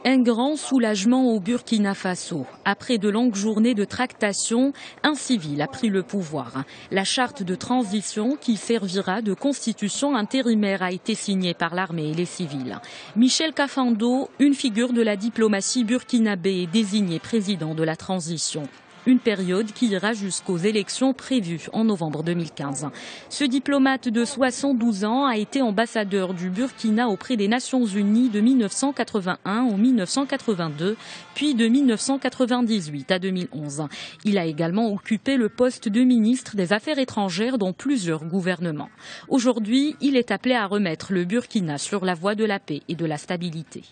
Un grand soulagement au Burkina Faso. Après de longues journées de tractation, un civil a pris le pouvoir. La charte de transition qui servira de constitution intérimaire a été signée par l'armée et les civils. Michel Kafando, une figure de la diplomatie burkinabé, est désigné président de la transition. Une période qui ira jusqu'aux élections prévues en novembre 2015. Ce diplomate de 72 ans a été ambassadeur du Burkina auprès des Nations Unies de 1981 en 1982, puis de 1998 à 2011. Il a également occupé le poste de ministre des Affaires étrangères dans plusieurs gouvernements. Aujourd'hui, il est appelé à remettre le Burkina sur la voie de la paix et de la stabilité.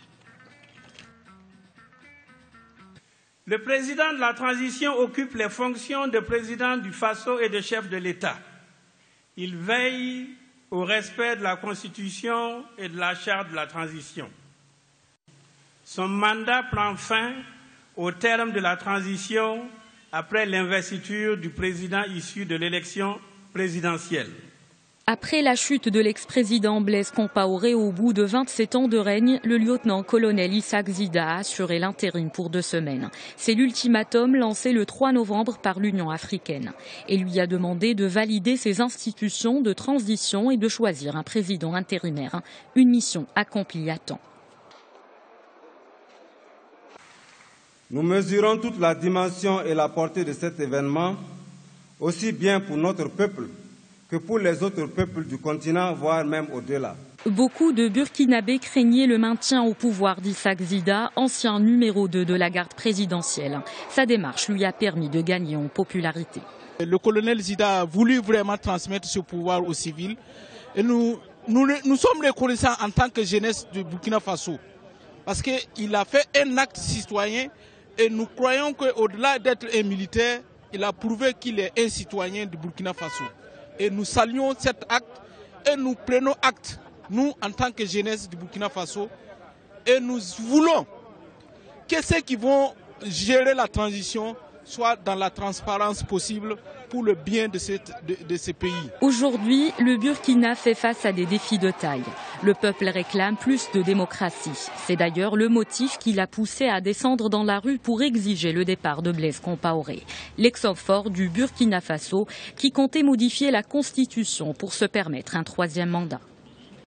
Le président de la transition occupe les fonctions de président du Faso et de chef de l'État. Il veille au respect de la Constitution et de la charte de la transition. Son mandat prend fin au terme de la transition après l'investiture du président issu de l'élection présidentielle. Après la chute de l'ex-président Blaise Compaoré au bout de 27 ans de règne, le lieutenant-colonel Isaac Zida a assuré l'intérim pour 2 semaines. C'est l'ultimatum lancé le 3 novembre par l'Union africaine et lui a demandé de valider ses institutions de transition et de choisir un président intérimaire. Une mission accomplie à temps. Nous mesurons toute la dimension et la portée de cet événement, aussi bien pour notre peuple que pour les autres peuples du continent, voire même au-delà. Beaucoup de Burkinabés craignaient le maintien au pouvoir d'Isaac Zida, ancien numéro 2 de la garde présidentielle. Sa démarche lui a permis de gagner en popularité. Le colonel Zida a voulu vraiment transmettre ce pouvoir aux civils. Et nous sommes reconnaissants en tant que jeunesse du Burkina Faso. Parce qu'il a fait un acte citoyen et nous croyons qu'au-delà d'être un militaire, il a prouvé qu'il est un citoyen du Burkina Faso. Et nous saluons cet acte et nous prenons acte, nous en tant que jeunesse du Burkina Faso, et nous voulons que ceux qui vont gérer la transition soient dans la transparence possible pour le bien de ce pays. Aujourd'hui, le Burkina fait face à des défis de taille. Le peuple réclame plus de démocratie. C'est d'ailleurs le motif qui l'a poussé à descendre dans la rue pour exiger le départ de Blaise Compaoré, l'ex-homme fort du Burkina Faso qui comptait modifier la constitution pour se permettre un 3e mandat.